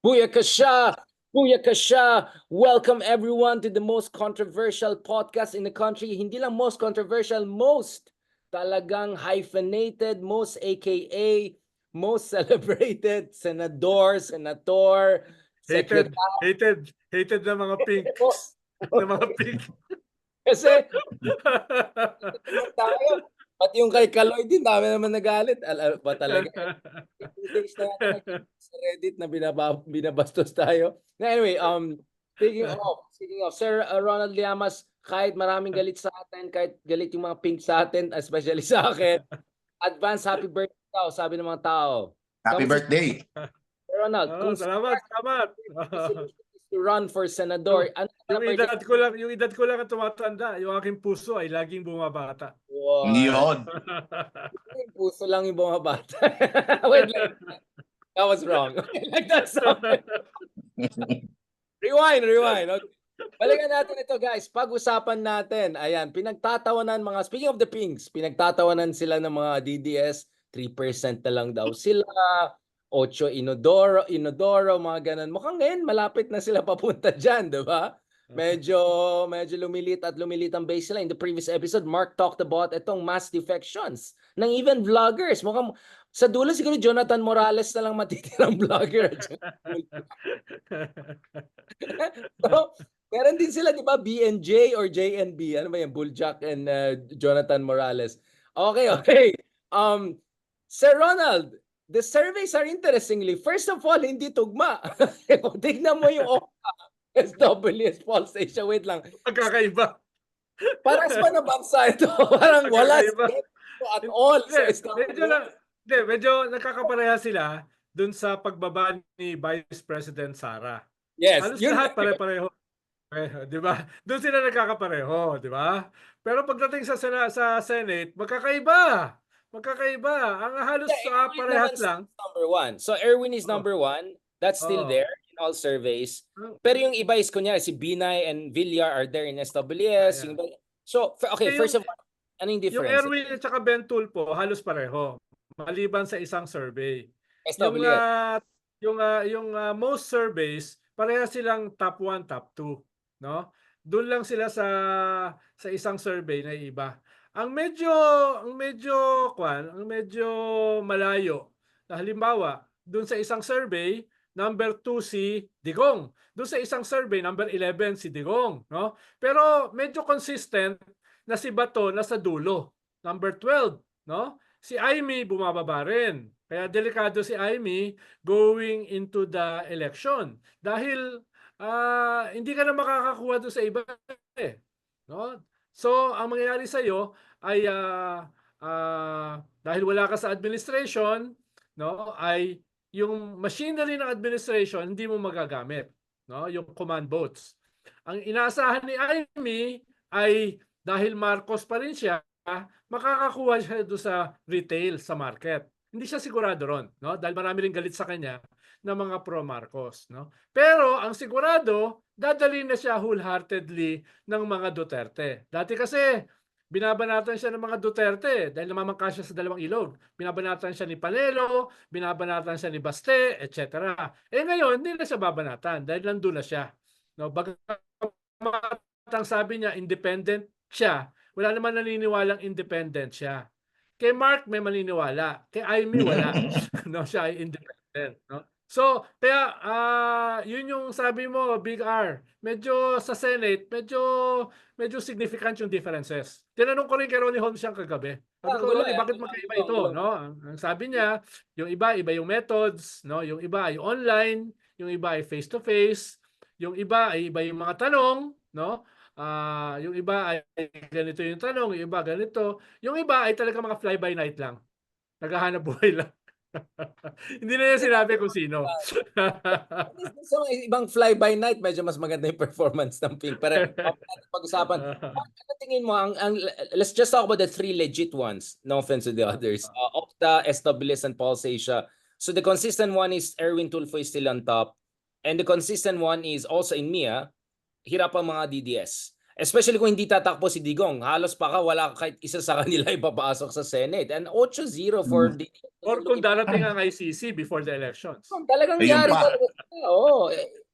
Booyakasha! Booyakasha! Welcome everyone to the most controversial podcast in the country. Hindi lang most controversial, most talagang hyphenated, most aka, most celebrated, senador, senator, Hated, secretary. hated na mga pink. Na mga pink. Kasi, tayo. Pati yung kay Kaloy din, dami naman nagalit. Ba talaga? 2 days na yata sa Reddit na binabastos tayo. Anyway, speaking of, Sir Ronald Llamas, kahit maraming galit sa atin, kahit galit yung mga pink sa atin, especially sa akin, advance happy birthday daw, sabi ng mga tao. Happy birthday. Sir Ronald, kung salamat. to run for senador. Yung edad ko lang ang tumatanda. Yung aking puso ay laging bumabata. Wow. Yun. Yung puso lang yung bumabata. Wait lang. That was wrong. Like that song. Rewind. Okay. Balikan natin ito, guys. Pag-usapan natin. Ayan, pinagtatawanan speaking of the pinks, pinagtatawanan sila ng mga DDS. 3% na lang daw sila. 8 Inodoro, mga ganun. Mukhang ngayon, malapit na sila papunta dyan, di ba? Medyo lumilit ang base nila. In the previous episode, Mark talked about itong mass defections ng even vloggers. Mukhang sa dulo siguro Jonathan Morales na lang matitirang vlogger. So, meron din sila, di ba? BNJ or JNB. Ano ba yan? Buljak and Jonathan Morales. Okay. Sir Ronald, the surveys are interestingly, first of all, hindi tugma. Tignan mo yung SWS Pulse Asia. Wait lang. Magkakaiba. Parang sa na bansa ito. Parang wala at all. Medyo nakakapareha sila dun sa pagbaba ni Vice President Sara. Yes. Halos lahat pare-pareho. Di ba? Doon sila nagkakapareho, di ba? Pero pagdating sa Senate, magkakaiba. Ang halos parehas lang. Number one. So Erwin is number one. That's still there in all surveys. Pero yung iba is kunyari si Binay and Villar are there in SWS. So, okay, first of all, ano yung difference? Yung Erwin at saka Ben Tulfo, halos pareho. Maliban sa isang survey. SWS. Yung most surveys, parehas silang top 1, top 2. No? Doon lang sila sa isang survey na iba. Ang medyo malayo. Halimbawa, doon sa isang survey, number 2 si Digong. Doon sa isang survey, number 11 si Digong, no? Pero medyo consistent na si Bato nasa dulo, number 12, no? Si Amy bumababa rin. Kaya delikado si Amy going into the election dahil hindi ka na makakakuha doon sa iba no? So, ang mangyayari sa iyo ay dahil wala ka sa administration, no, ay yung machinery ng administration hindi mo magagamit, no, yung command votes. Ang inaasahan ni Amy ay dahil Marcos pa rin siya, makakakuha siya doon sa retail, sa market. Hindi siya sigurado ron, no, dahil marami ring galit sa kanya ng mga pro-Marcos, no. Pero ang sigurado, dadali na siya wholeheartedly ng mga Duterte. Dati kasi, binabanatan siya ng mga Duterte dahil namamangka siya sa dalawang ilog. Binabanatan siya ni Panelo, binabanatan siya ni Baste, etc. Ngayon, hindi na siya babanatan dahil nandun na siya. No, bagamatang sabi niya, independent siya. Wala naman naniniwalang independent siya. Kay Mark may maniniwala. Kay Amy wala. No, siya ay independent. No? So, kaya yun yung sabi mo, Big R. Medyo sa Senate, medyo significant yung differences. Tinanong ko rin kay Ronnie Holmes siyang kagabi. Sabi ko, Ronnie, bakit magkaiba ito? No? Ang sabi niya, yung iba yung methods, no? Yung iba ay online, yung iba ay face-to-face, yung iba ay iba yung mga tanong, no? Yung iba ay ganito yung tanong, yung iba ganito. Yung iba ay talaga mga fly-by-night lang. Naghahanap buhay lang. Hindi na niya sinabi kung sino. Sa ibang fly-by-night, medyo mas maganda yung performance ng Pink. Pero pag-usapan, ano tingin mo, let's just talk about the 3 legit ones. No offense to the others. Okta, SWS, and Pulse Asia. So the consistent one is Erwin Tulfo is still on top. And the consistent one is also in Mia, hirap ang mga DDS. Especially kung hindi tatakbo si Digong. Halos wala kahit isa sa kanila ipapasok sa Senate. And 8-0 for DDS. Or kung darating ang ICC before the elections. Talagang yari talaga. Oo.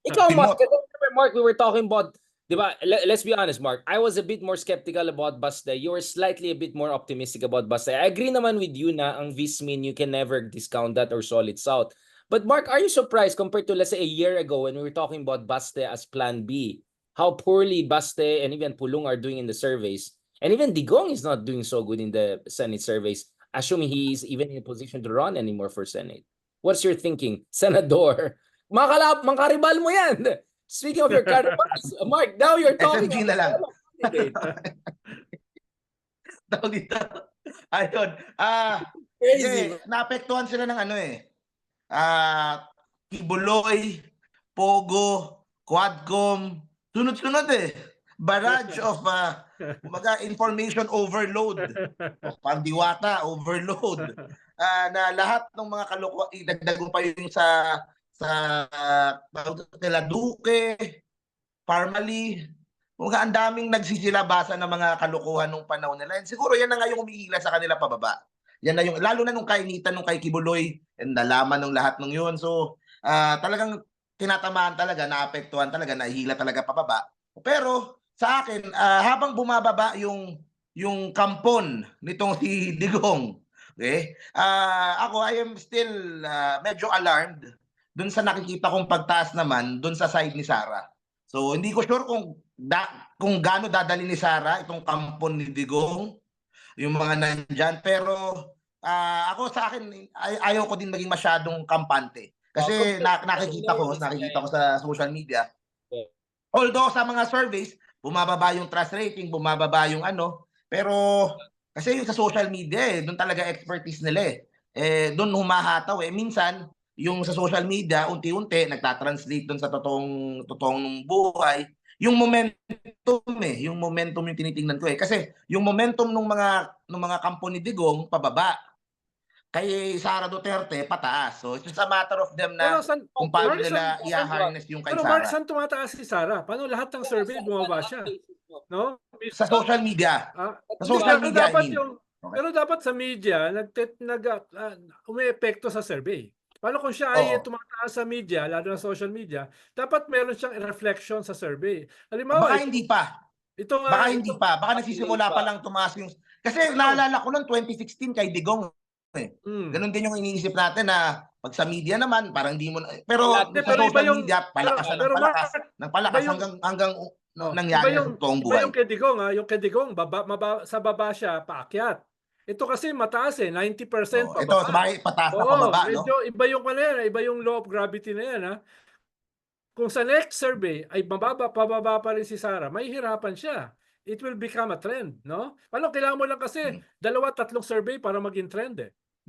Ikaw, Mark, Remote. kasi remember, Mark, we were talking about, di ba, let's be honest, Mark, I was a bit more skeptical about Basta. You were slightly a bit more optimistic about Basta. I agree naman with you na ang Vismin, you can never discount that or solid south. But Mark, are you surprised compared to, let's say, a year ago when we were talking about Baste as plan B, how poorly Baste and even Pulong are doing in the surveys? And even Digong is not doing so good in the Senate surveys, assuming he is even in a position to run anymore for Senate. What's your thinking, Senador? Mangkaribal mo yan. Speaking of your karibals, Mark, now you're talking SMG na lang. about candidate. Tawag dito. Ayun. Crazy. Naapektuhan sila ng ano eh. Kibuloy, Pogo, Quadcom. Sunod-sunod eh. Barrage of information overload. Pandiwata, overload. Na lahat ng mga kalokohan, idagdag mo pa yung sa nila Duque, Parmali. Ang daming nagsisilabasan ng mga kalokohan nung panahon nila. And siguro yan na nga yung umihila sa kanila pababa. Yan na yung, lalo na nung kainitan nung kay Kibuloy, and nalaman ng lahat ng yun. So, talagang tinatamaan talaga, naapektuhan talaga, nahihila talaga pababa. Pero sa akin, habang bumababa yung kampon nitong si Digong, okay? Ako, I am still medyo alarmed dun sa nakikita kong pagtaas naman dun sa side ni Sara. So hindi ko sure kung gaano dadali ni Sara itong kampon ni Digong, yung mga nandyan. Pero ako sa akin, ayaw ko din maging masyadong kampante. Kasi nakikita ko sa social media. Although sa mga surveys, bumababa yung trust rating, bumababa yung ano. Pero kasi yung sa social media doon talaga expertise nila doon humahataw minsan yung sa social media unti-unti nagta-translate doon sa totoong buhay. Yung momentum yung momentum yung tinitingnan ko kasi yung momentum ng mga kampo ni Digong pababa. Kay Sara Duterte pataas. So it's just a matter of them na kung paano nila i-harness yung kay Pero Sara. Mark, saan tumataas si Sara? Paano lahat ng survey bumaba siya? No? Sa social media. Sa social media, I mean. Pero dapat sa media, umi-epekto sa survey. Paano kung siya ay tumataas sa media, lalo na social media, dapat meron siyang reflection sa survey. Halimbawa, baka hindi pa. Baka hindi pa. Baka nagsisimula pa lang tumaas yung... Kasi naalala ko noong 2016 kay Digong. Ganun din yung iniisip natin na pag sa media naman, parang hindi mo... Pero sa social media, palakas ng palakas hanggang nangyari sa totoong buhay. Iba yung kay Digong, yung kay Digong, sa baba siya, paakyat. Ito kasi mataas 90% pababa. Ito, sabay pataas na pababa, no? Medyo iba yung iba yung law of gravity na yan, ha? Kung sa next survey ay pababa pa rin si Sara, mahihirapan siya. It will become a trend, no? Ano, kailangan mo lang kasi 2-3 survey para maging trend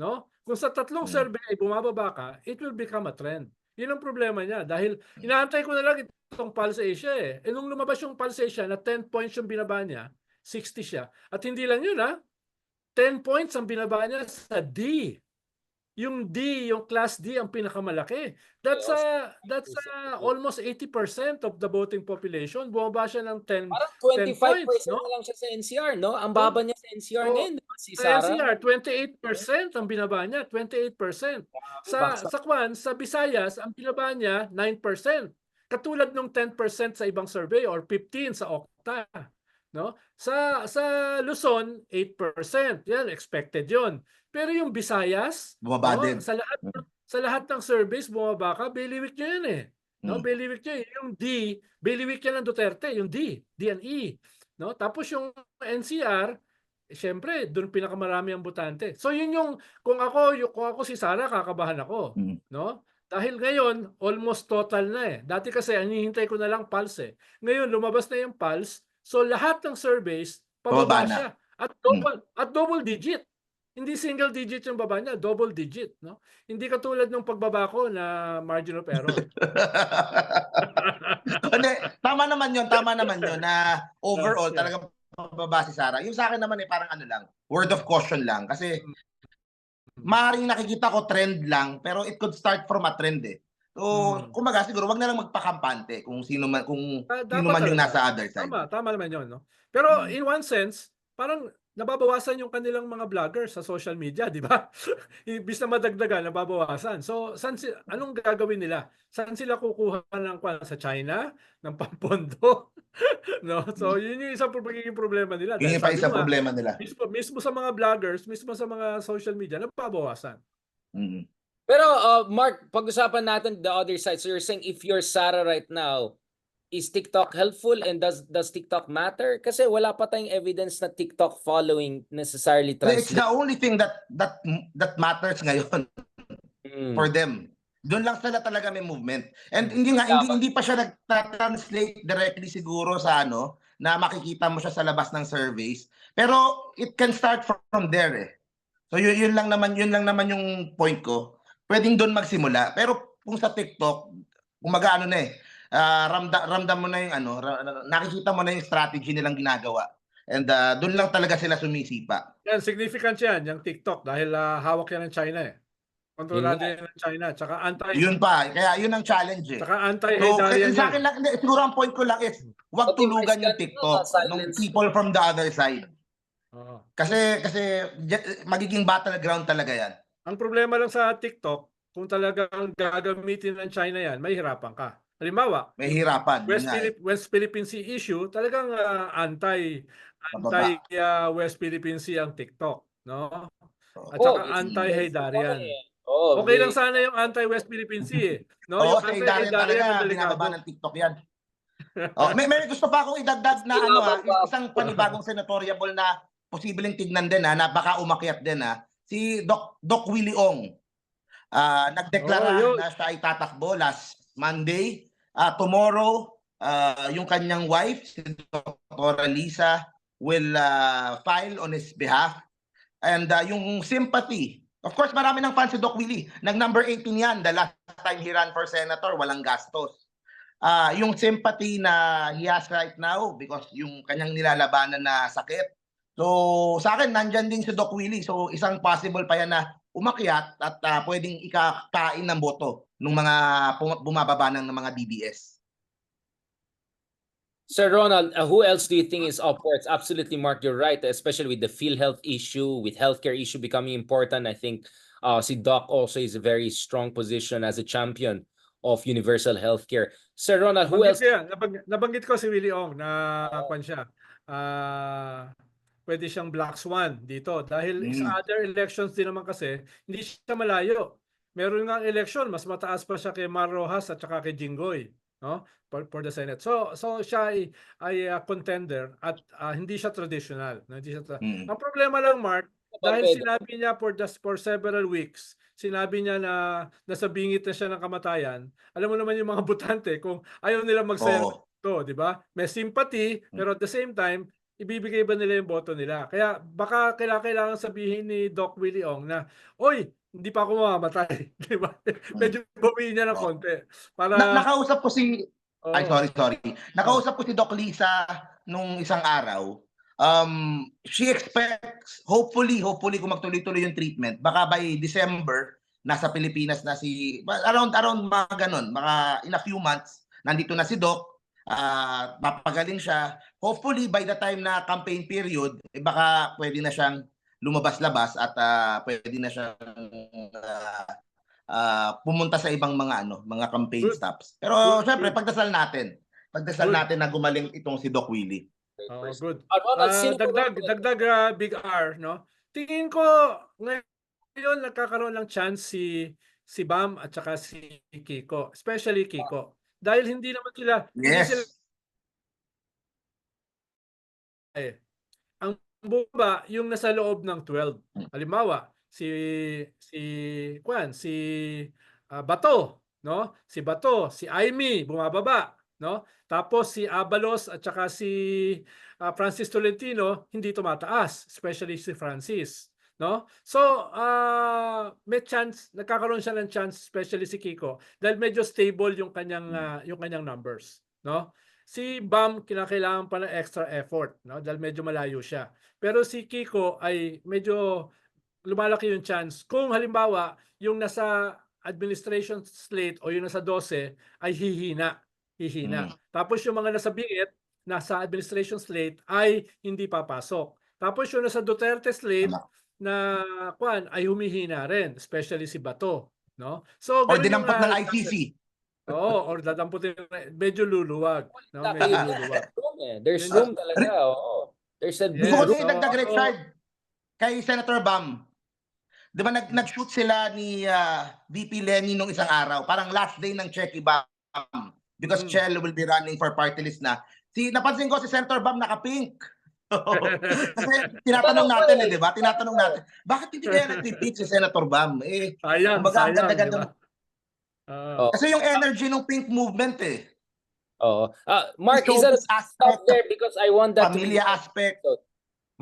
no? Kung sa 3 survey ay bumababa ka, it will become a trend. Yun ang problema niya dahil inaantay ko na lang itong Pulse Asia nung lumabas yung Pulse Asia na 10 points yung binaba niya, 60 siya. At hindi lang yun 10 points ang binaba niya sa D. Yung D, yung class D ang pinakamalaki. That's almost 80% of the voting population. Bumaba siya ng 10 Parang 25% points, no? na lang siya sa NCR, no? Ang baba niya sa NCR ngayon, diba? Si Sa Sara. NCR, 28% ang binaba niya, 28%. Sa Visayas, ang binaba niya 9%. Katulad ng 10% sa ibang survey or 15 sa Okta, no? Sa Luzon, 8%. Yan, expected 'yon. Pero yung Visayas, bumaba din. Sa lahat ng surveys bumaba ka, bailiwick niya yan no? Bailiwick niya yung D, bailiwick niya ng Duterte, yung D and E, no? Tapos yung NCR, syempre, doon pinakamarami ang botante. So yun yung kung ako si Sara, kakabahan ako, no? Dahil ngayon almost total na Dati kasi hinihintay ko na lang Pulse Ngayon lumabas na yung Pulse. So lahat ng surveys pababa siya at double digit. Hindi single digit yung baba niya, double digit, no? Hindi katulad ng pagbaba ko na margin of error. Tama naman yun na overall talagang pababa si Sara. Yung sa akin naman parang word of caution lang kasi maaaring nakikita ko trend lang pero it could start from a trend So, kumaga siguro wag na lang magpakampante kung sino man yung nasa other side. Tama naman yun, no? Pero in one sense, parang nababawasan yung kanilang mga vloggers sa social media, di ba? Imbis na madagdagan, nababawasan. So, anong gagawin nila? Saan sila kukuha ng sa China, ng pampondo? No? So, yun yung isang magiging problema nila. Yun Dahil yung pa sabi isang mo nga, problema nila. mismo sa mga vloggers, mismo sa mga social media, nababawasan. Mm. Pero Mark, pag-usapan natin the other side. So you're saying if you're Sarah right now, is TikTok helpful and does TikTok matter? Kasi wala pa tayong evidence na TikTok following necessarily It's the translate. only thing that matters ngayon for them. Doon lang sila talaga may movement. And hindi pa siya nagta-translate directly siguro sa ano na makikita mo siya sa labas ng surveys. Pero it can start from there eh. So yun lang naman yung point ko. Pwedeng doon magsimula. Pero kung sa TikTok, kung mag-ano na eh, ramdam mo na yung ano, nakikita mo na yung strategy nilang ginagawa. And doon lang talaga sila sumisipa. Yan, significant yan, yung TikTok, dahil hawak yan ng China eh. Kontrolado yan ng China, tsaka Yun pa, kaya yun ang challenge eh. tsaka So, anti-Haydarian sa yan. akin lang, siguro ang point ko lang is, wag tulugan yung TikTok ng people from the other side. Oo. Kasi magiging battleground talaga yan. Ang problema lang sa TikTok, kung talagang gagamitin ng China yan, mahihirapan ka. Halimbawa, May hirapan. West Philippine Sea issue, talagang Mababa. West Philippine Sea ang TikTok, no? At Oh, saka anti-Haydarian. Oh, Okay lang sana yung anti-West Philippine Sea eh. No, Oo, yung sa Haydarian talaga, ang delikado. binababa ng TikTok yan. Oh, may gusto pa akong idagdag na isang panibagong senatoriable na posibleng tignan din na baka umakyat din si Doc Willie Ong. Nagdeklara na siya ay tatakbo last Monday. Tomorrow, yung kanyang wife, si Dr. Lisa, will file on his behalf. And yung sympathy, of course, marami ng fans si Doc Willie. Nag-number 18 yan, the last time he ran for senator, walang gastos. Yung sympathy na he has right now, because yung kanyang nilalabanan na sakit. So, sa akin, nandyan din si Doc Willie. So, isang possible pa yan na umakyat at pwedeng ikakain ng boto ng mga bumababa ng mga DDS. Sir Ronald, who else do you think is up for it? Absolutely, Mark, you're right, especially with the PhilHealth issue, with healthcare issue becoming important. I think si Doc also is a very strong position as a champion of universal healthcare. Sir Ronald, who else? Nabanggit ko si Willie Ong na kwan siya. Pwede siyang black swan dito dahil sa other elections din naman kasi hindi siya malayo. Meron nga election, mas mataas pa siya kay Mar Rojas at saka kay Jinggoy, no? For the Senate. So siya ay contender at hindi siya traditional. Hindi siya Ang problema lang, Mark, dahil sinabi niya for several weeks, sinabi niya na nasa bingit na siya ng kamatayan. Alam mo naman yung mga botante kung ayaw nila magsaya to, di ba? May sympathy, pero at the same time, ibibigay ba nila yung boto nila? Kaya baka kailangan sabihin ni Doc Willie Ong na, oy, hindi pa ako mamamatay. Di ba? Medyo bawiin niya ng konti. Para... Nakausap ko si... Ay, sorry. Nakausap ko si Doc Lisa nung isang araw. She expects, hopefully kung magtuloy-tuloy yung treatment, baka by December, nasa Pilipinas na around mga ganun, mga in a few months, nandito na si Doc, papagaling siya. Hopefully, by the time na campaign period, baka pwede na siyang lumabas-labas at pwede na siyang pumunta sa ibang mga campaign stops. Pero syempre, pagdasal natin na gumaling itong si Doc Willie. Good. Dagdag Big R, no? Tingin ko ngayon nagkakaroon ng chance si Bam at saka si Kiko, especially Kiko. Dahil hindi naman sila ang bomba yung nasa loob ng 12. Halimbawa, si Bato, no? Si Bato, si Aimee bumababa, no? Tapos si Abalos at saka si Francis Tolentino hindi tumataas, especially si Francis, no? So, may chance, nagkakaroon siya ng chance, especially si Kiko, dahil medyo stable yung kanyang numbers, no? Si Bam kinakailangan pa ng extra effort, no? Dahil medyo malayo siya. Pero si Kiko ay medyo lumalaki yung chance kung halimbawa yung nasa administration slate o yung nasa 12 ay hihina. Tapos yung mga nasa bingit, nasa administration slate ay hindi papasok. Tapos yung nasa Duterte slate Tama. na ay humihina rin, especially si Bato, no? So Or ganun yung dinampot ng ICC. Oo, or dadamputin medyo luluwag, no? Medyo Dapat luluwag. there's Yun- room talaga. Oo. There's a Gusto ko Yes, din so idagdag, ako- Richard, kay Senator Bam. Di ba nag-shoot sila ni VP Lenny nung isang araw, parang last day ng Checky Bam, because Chel will be running for party list na. Napansin ko si Senator Bam naka-pink. Kasi tinatanong natin di ba? Tinatanong natin, bakit hindi kaya nag-pink si Senator Bam? sayang, kumbaga, ang sayang, ganda-ganda di ba? ng- Kasi yung energy ng pink movement Oo. Mark, is showbiz that stop aspect, there because I want that to be pamilya aspect.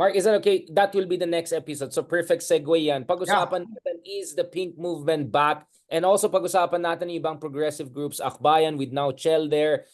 Mark, is that okay? That will be the next episode. So perfect segue yan. Pag-usapan natin is the pink movement back, and also pag-usapan natin yung ibang progressive groups, Akbayan with now Chel there,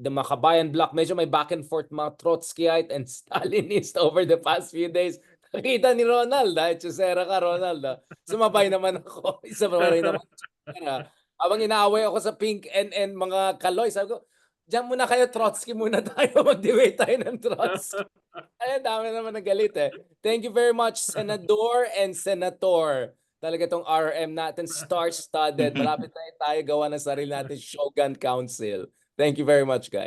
the Makabayan Bloc, medyo may back and forth mga Trotskyite and Stalinist over the past few days. Nakita ni Ronald, Chusera ka Ronald. Sumabay naman ako. Isa pa rin naman. Habang inaaway ako sa pink and mga kaloy, sabi ko, diyan muna kayo, Trotsky muna tayo. Mag-debate tayo ng Trotsky. Ay, dami naman nagalit Thank you very much, Senador and Senator. Talaga tong RM natin, star-studded. Malapit na tayo gawa ng sarili natin, Shogun Council. Thank you very much, guys.